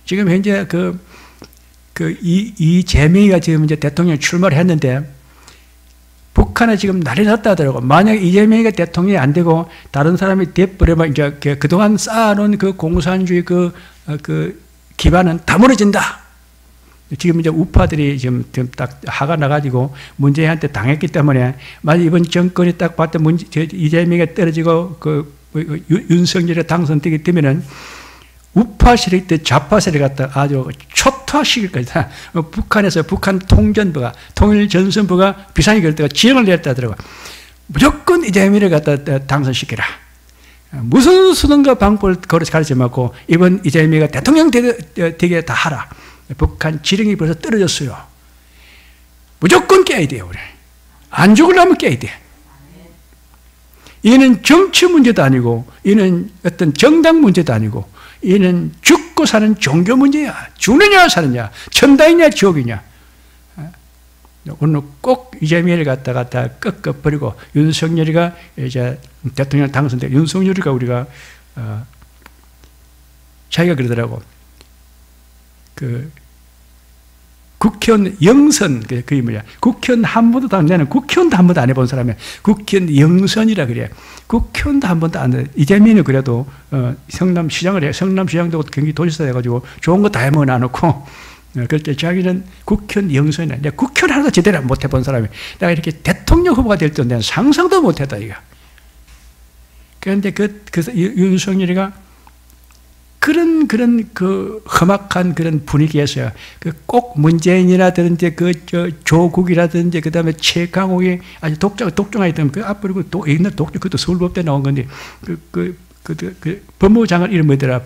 지금 현재 이재명이가 지금 이제 대통령 출마를 했는데. 북한에 지금 난리 났다 하더라고. 만약 이재명이가 대통령이 안 되고 다른 사람이 돼버리면 이제 그동안 쌓아놓은 그 공산주의 그 기반은 다 무너진다. 지금 이제 우파들이 지금 딱 화가 나가지고 문재인한테 당했기 때문에 만약 이번 정권이 딱 봤을 때 이재명이 떨어지고 윤석열이 당선되기 때문에는 우파 세력 때 좌파 세력 갖다 아주 초토화시킬 거다. 북한에서 북한 통전부가 통일전선부가 비상이 걸 때가 지령을 내렸다 하더라고. 무조건 이재명을 갖다 당선시키라. 무슨 수단과 방법을 가르쳐 맞고 이번 이재명이 대통령 되게 다 하라. 북한 지령이 벌써 떨어졌어요. 무조건 깨야 돼요. 우리. 안 죽으려면 깨야 돼. 이는 정치 문제도 아니고 이는 어떤 정당 문제도 아니고 이는 죽고 사는 종교 문제야. 죽느냐 사느냐, 천당이냐 지옥이냐. 오늘 꼭 이재명을 갖다가 다 꺾어버리고 윤석열이가 이제 대통령 당선돼. 윤석열이가 우리가 자기가 그러더라고. 국회의원 영선, 그게 뭐야? 국회의원 한 번도 나는 국회의원도 한 번도 안 해본 사람이야. 국회의원 영선이라 그래. 국회의원도 한 번도 안 해. 이재명은 그래도 성남시장을 해. 성남시장도 경기도지사 해가지고 좋은 거 다 해먹어 놔놓고 그럴 때 자기는 국회의원 영선이야. 내가 국회의원 하나도 제대로 못 해본 사람이야. 내가 이렇게 대통령 후보가 될 줄 내가 상상도 못 했다 이거. 그런데 윤석열이가 그런 그 험악한 그런 분위기에서 꼭 문재인이라든지 조국이라든지 그다음에 최강욱이 아주 독종하게 되면 그 앞으로 또 옛날 독종 그것도 서울법대 나온 건데 그 법무부 장관 이름 뭐더라?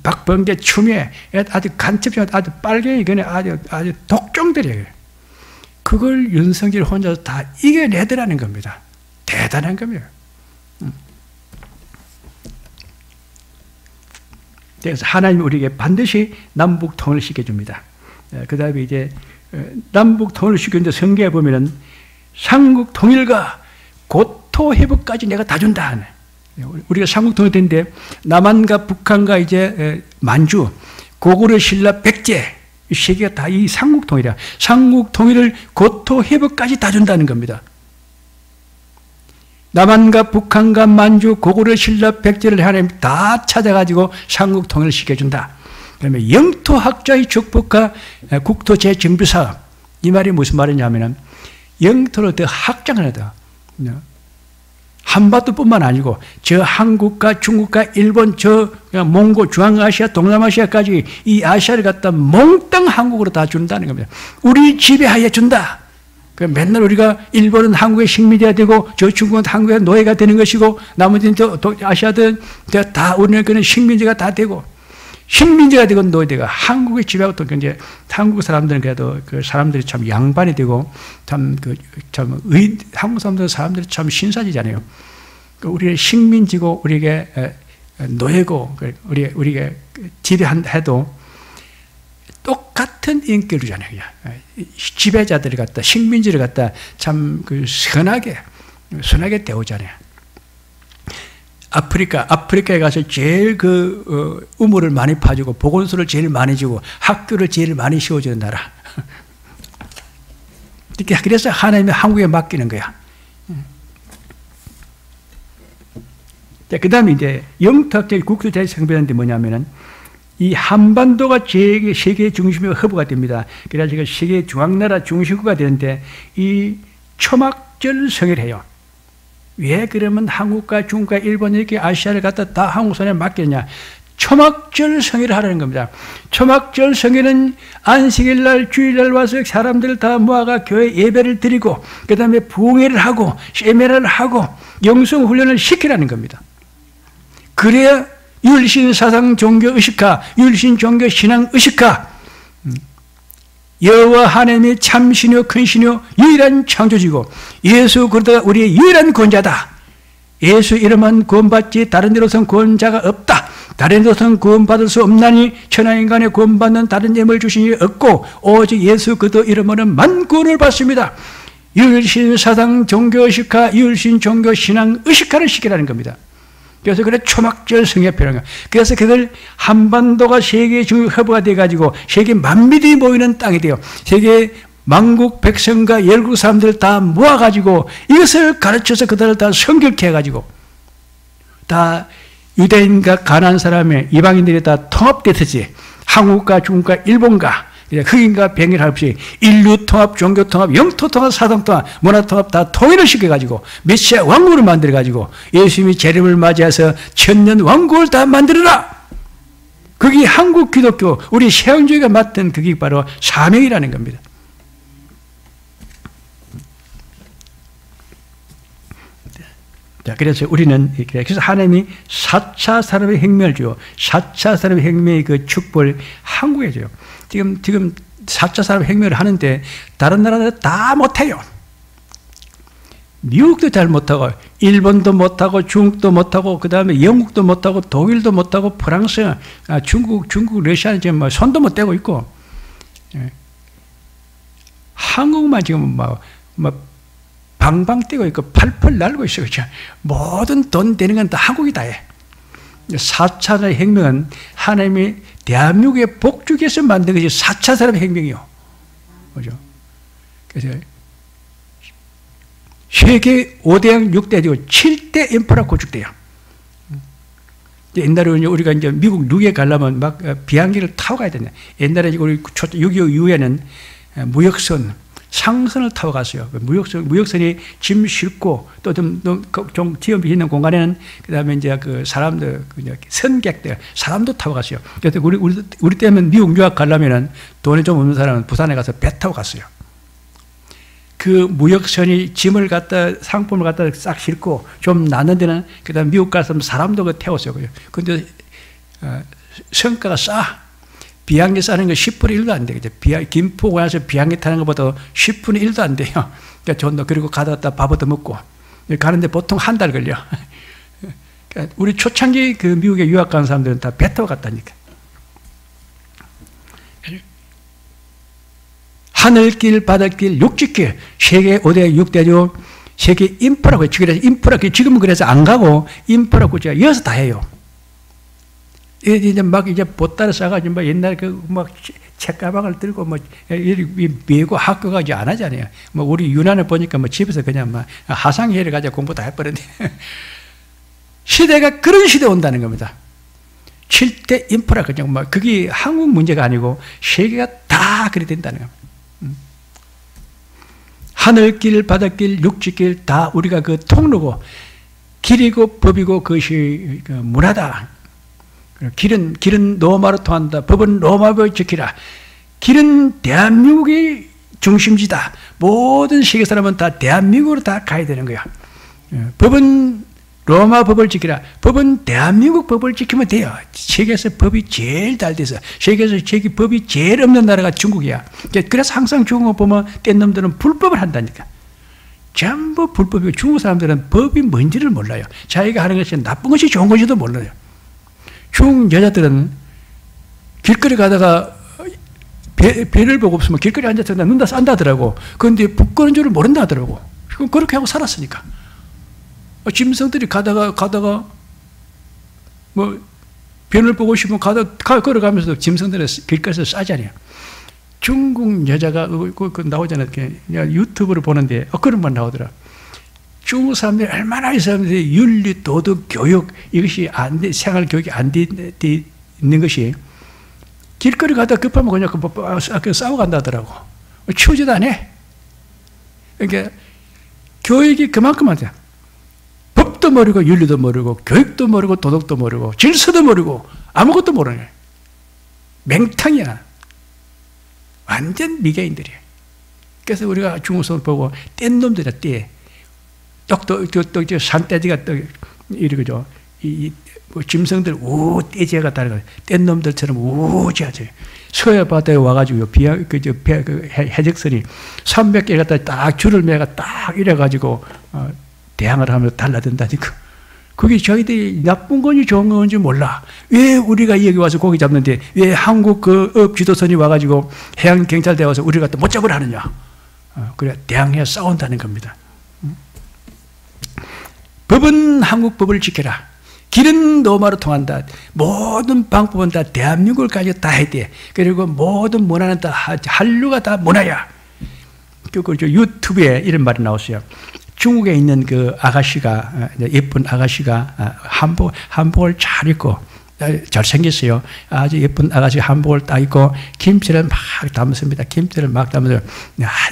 박범계 추미애 아주 간첩형 아주 빨갱이 그네 아주 독종들이에요. 그걸 윤석열 혼자서 다 이겨내더라는 겁니다. 대단한 겁니다. 그래서 하나님 우리에게 반드시 남북 통일을 시켜줍니다. 그 다음에 이제 남북 통일을 시키는데 성경에 보면은 삼국 통일과 고토 회복까지 내가 다 준다. 우리가 삼국 통일인데 남한과 북한과 이제 만주, 고구려 신라 백제 이 세 개가 다 이 삼국 통일이야. 삼국 통일을 고토 회복까지 다 준다는 겁니다. 남한과 북한과 만주, 고구려, 신라, 백제를 하나님 다 찾아가지고 삼국 통일을 시켜준다. 그다음에 영토학자의 축복과 국토 재정비 사업. 이 말이 무슨 말이냐면은 영토를 더 확장하다. 한반도뿐만 아니고 저 한국과 중국과 일본, 저 몽고, 중앙아시아, 동남아시아까지 이 아시아를 갖다 몽땅 한국으로 다 준다는 겁니다. 우리 지배하에 준다. 맨날 우리가 일본은 한국의 식민지가 되고 저 중국은 한국의 노예가 되는 것이고 나머지는 아시아든 다 우리는 그런 식민지가 다 되고 식민지가 되고 노예가 한국의 지배하고 또 이제 한국 사람들은 그래도 그 사람들이 참 양반이 되고 한국 사람들이 참 신사지잖아요. 우리의 식민지고 우리에게 노예고 우리에게 지배해도 똑같은 인격이잖아요. 지배자들을 갖다 식민지를 갖다 참 선하게 대우잖아요. 아프리카에 가서 제일 우물을 많이 파주고 보건소를 제일 많이 주고 학교를 제일 많이 씌워주는 나라. 그래서 하나님이 한국에 맡기는 거야. 그 다음에 이제 영토학적 국토자의 성별인데 뭐냐면은 이 한반도가 세계 중심의 허브가 됩니다. 그래서 제가 세계 중앙나라 중심구가 되는데 이 초막절 성회를 해요. 왜 그러면 한국과 중국과 일본 이렇게 아시아를 갖다 다 한국 손에 맡겼냐? 초막절 성회를 하라는 겁니다. 초막절 성회는 안식일 날, 주일날 와서 사람들 다 모아가 교회 예배를 드리고 그 다음에 부흥회를 하고 세미나를 하고 영성훈련을 시키라는 겁니다. 그래야 율신 사상 종교 의식화, 율신 종교 신앙 의식화, 여호와 하나님의 참 신이요 큰 신이요 유일한 창조주고 예수 그리스도가 우리의 유일한 구원자다. 예수 이름은 구원받지 다른 데로선 구원자가 없다. 다른 데로선 구원받을 수 없나니 천하인간의 구원받는 다른 이름을 주시니 없고 오직 예수 그리스도 이름으로는 만구원을 받습니다. 율신 사상 종교 의식화, 율신 종교 신앙 의식화를 시키라는 겁니다. 그래서 그래 초막절 성회가 필요한 거야. 그래서 그걸 한반도가 세계 중의 허브가 돼가지고 세계 만민이 모이는 땅이 돼요. 세계 만국 백성과 열국 사람들 다 모아가지고 이것을 가르쳐서 그들을 다 성결케 해가지고 다 유대인과 가난한 사람의 이방인들이 다 통합되듯이 한국과 중국과 일본과 흑인과 백인 할 없이 인류 통합, 종교 통합, 영토 통합, 사상 통합, 문화 통합 다 통일을 시켜가지고 메시아 왕국을 만들어가지고 예수님이 재림을 맞이해서 천년 왕국을 다 만들어라. 그게 한국 기독교, 우리 세왕주의가 맡은 그게 바로 사명이라는 겁니다. 자, 그래서 우리는 그래서 하나님이 4차 산업의 혁명을 줘요. 4차 산업의 혁명의 그 축복을 한국에 줘요. 지금 4차 산업혁명을 하는데 다른 나라들 다 못해요. 미국도 잘 못하고 일본도 못하고 중국도 못하고 그 다음에 영국도 못하고 독일도 못하고 프랑스, 중국, 러시아는 지금 뭐 손도 못 대고 있고 한국만 지금 방방 뛰고 있고 팔팔 날고 있어요. 그렇죠? 모든 돈 되는 건 다 한국이 다 해. 4차 혁명은 하나님이 대한민국의 복주기에서 만든 것이 4차 산업혁명이요. 그죠? 그래서 세계 5대양 6대, 7대 인프라 구축돼요. 옛날에 우리가 이제 미국 뉴욕에 가려면 막 비행기를 타고 가야 되네. 옛날에 우리 6.25 이후에는 무역선, 상선을 타고 갔어요. 무역선이 짐 싣고 또 좀 뒤에 있는 공간에는 그다음에 이제 그 사람들, 선객들, 사람도 타고 갔어요. 그래서 우리 때면 미국 유학 가려면은 돈이 좀 없는 사람은 부산에 가서 배 타고 갔어요. 그 무역선이 짐을 갖다, 상품을 갖다 싹 싣고 좀 나는 데는 그다음 미국 가서 사람도 그 태웠어요. 근데 성과가 싸. 비행기 싸는 거 10분의 1도 안 되겠죠. 김포 가서 비행기 타는 것보다 10분의 1도 안 돼요. 그러니까 그리고 가다 밥 얻어 먹고. 가는데 보통 한 달 걸려. 그러니까 우리 초창기 그 미국에 유학 간 사람들은 다 배 타고 갔다니까. 하늘길, 바닷길, 육지길, 세계 5대 6대죠. 세계 인프라고, 지금은 그래서 안 가고 인프라고 제가 이어서 다 해요. 이제 막 이제 보따리 싸가지고 막 옛날 막 책가방을 들고 뭐 미국 학교 가지 안 하잖아요. 뭐 우리 유난을 보니까 뭐 집에서 그냥 막 하상회를 가지고 공부 다 해버렸네. 시대가 그런 시대 온다는 겁니다. 7대 인프라 그냥 막 그게 한국 문제가 아니고 세계가 다 그래 된다는 겁니다. 하늘길, 바닷길, 육지길 다 우리가 그 통로고 길이고 법이고 그것이 문화다. 길은 로마로 통한다. 법은 로마법을 지키라. 길은 대한민국이 중심지다. 모든 세계 사람은 다 대한민국으로 다 가야 되는 거야. 법은 로마 법을 지키라. 법은 대한민국 법을 지키면 돼요. 세계에서 법이 제일 잘 돼서 세계에서 법이 제일 없는 나라가 중국이야. 그래서 항상 중국 보면 뗀 놈들은 불법을 한다니까. 전부 불법이고 중국 사람들은 법이 뭔지를 몰라요. 자기가 하는 것이 나쁜 것이 좋은 것인지도 몰라요. 중국 여자들은 길거리 가다가 배를 보고 없으면 길거리 앉아서 눈 다 싼다더라고. 그런데 부끄러운 줄을 모른다 하더라고. 그렇게 하고 살았으니까. 짐승들이 가다가 뭐 변을 보고 싶으면 걸어가면서 짐승들은 길가에서 싸잖아요. 중국 여자가 나오잖아요. 유튜브를 보는데 그런 말 나오더라. 중국 사람들이 얼마나 이 사람들이 윤리, 도덕, 교육 이것이 안 돼, 생활 교육이 안 돼 있는 것이 길거리 가다 급하면 그냥 싸워 간다더라고. 치우지도 안 해. 그러니까 교육이 그만큼 안 돼. 법도 모르고 윤리도 모르고 교육도 모르고 도덕도 모르고 질서도 모르고 아무것도 모르네. 맹탕이야. 완전 미개인들이야. 그래서 우리가 중국 사람 보고 뗀 놈들이야, 떼. 산돼지가 이러죠. 뭐 짐승들 떼지가 다르고 뗀 놈들처럼 우지하죠. 서해 바다에 와가지고 해적선이 300개 갖다 딱 줄을 매가 딱 이래가지고 대항을 하면서 달라든다니까. 그게 저희들이 나쁜 건지 좋은 건지 몰라. 왜 우리가 여기 와서 고기 잡는데 왜 한국 그 업지도선이 와가지고 해양경찰대 와서 우리를 갖다 못 잡으라 하느냐. 그래 대항해 싸운다는 겁니다. 법은 한국 법을 지켜라. 길은 로마로 통한다. 모든 방법은 다 대한민국을 가지고 다 해야 돼. 그리고 모든 문화는 다 한류가 다 문화야. 그 유튜브에 이런 말이 나왔어요. 중국에 있는 그 아가씨가 예쁜 아가씨가 한복을 잘 입고 잘생겼어요. 아주 예쁜 아가씨 한복을 딱 입고 김치를 막 담습니다. 김치를 막 담으면서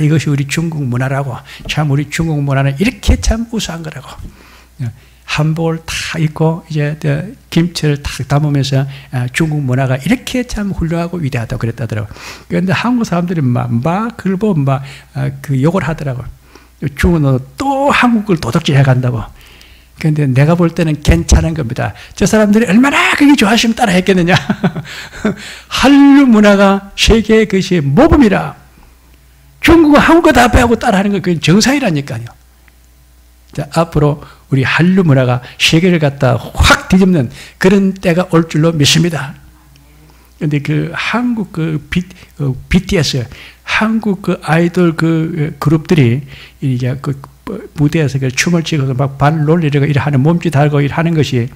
이것이 우리 중국 문화라고. 참 우리 중국 문화는 이렇게 참 우수한 거라고. 한복을 다 입고 이제 김치를 탁 담으면서 중국 문화가 이렇게 참 훌륭하고 위대하다고 그랬다더라고. 그런데 한국 사람들이 막 그걸 보고 막 그 욕을 하더라고. 중국은 또 한국을 도덕질 해간다고. 그런데 내가 볼 때는 괜찮은 겁니다. 저 사람들이 얼마나 그게 좋아하시면 따라 했겠느냐. 한류 문화가 세계의 것이 모범이라. 중국은 한국어 다 배우고 따라 하는 건 그게 정상이라니까요. 자, 앞으로 우리 한류 문화가 세계를 갖다 확 뒤집는 그런 때가 올 줄로 믿습니다. 그런데 그 한국 BTS, 한국 그 아이돌 그 그룹들이 이제 그 무대에서 그 춤을 찍어서 막 발 놀리려고 이러하는 몸짓 하고 이러하는 것이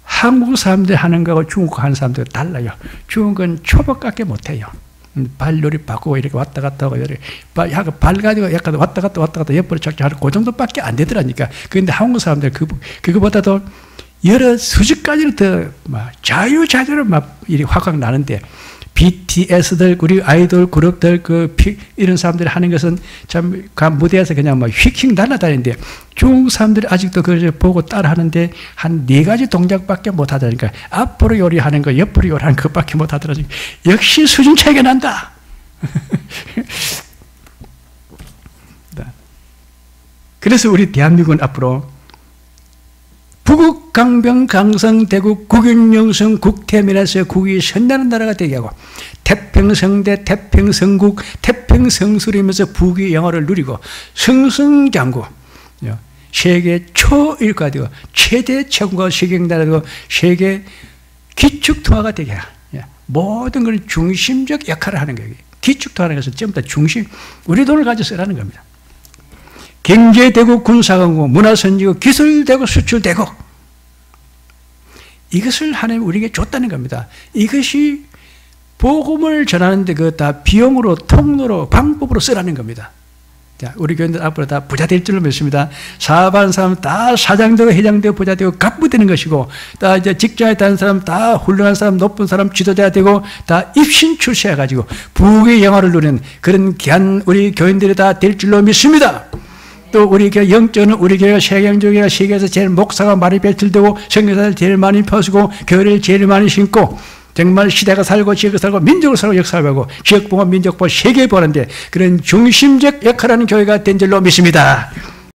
한국 사람들 하는 거하고 중국 하는 사람들 달라요. 중국은 초밥밖에 못해요. 발놀이 바꾸고 이렇게 왔다 갔다 하고 발 가지고 약간 왔다 갔다 옆으로 착착 하고 그 정도밖에 안 되더라니까. 그런데 한국 사람들 그거보다도 여러 수십 가지로 더 자유자재로 막 이렇게 확확 나는데 BTS들, 우리 아이돌 그룹들, 이런 사람들이 하는 것은 참, 무대에서 그냥 막 휙휙 날아다니는데, 중국 사람들이 아직도 그걸 보고 따라 하는데, 한 4가지 동작밖에 못 하다니까. 앞으로 요리하는 거, 옆으로 요리하는 것밖에 못 하더라고요. 역시 수준 차이가 난다! 그래서 우리 대한민국은 앞으로 부국, 강병, 강성, 대국, 국윤영성, 국태민에서 국위 선다는 나라가 되게 하고 태평성대, 태평성국, 태평성술이면서 부귀 영화를 누리고 승승장구 세계 초일가 되고 최대 최고가 세계나라 되고 세계 기축통화가 되게 하고 모든 걸 중심적 역할을 하는 거예요. 기축통화라는 것은 전부 다 중심, 우리 돈을 가지고 쓰라는 겁니다. 경제대국, 군사강국, 문화선지국, 기술대국, 수출대국. 이것을 하나님 우리에게 줬다는 겁니다. 이것이 복음을 전하는데 그 다 비용으로, 통로로, 방법으로 쓰라는 겁니다. 자, 우리 교인들 앞으로 다 부자 될 줄로 믿습니다. 사업하는 사람 다 사장되고 회장되고 부자 되고 갑부 되는 것이고, 다 이제 직장에 다니는 사람 다 훌륭한 사람, 높은 사람, 지도자 되고, 다 입신 출세해가지고 부귀의 영화를 누리는 그런 귀한 우리 교인들이 다 될 줄로 믿습니다. 또 우리 교회 영적은 우리 교회가 세계적이라 세계에서 제일 목사가 많이 배출되고 선교사를 제일 많이 펴주고 교회를 제일 많이 신고 정말 시대가 살고 지역이 살고 민족을 살고 역사하고 지역보고 민족보고 세계보는데 그런 중심적 역할하는 교회가 된 줄로 믿습니다.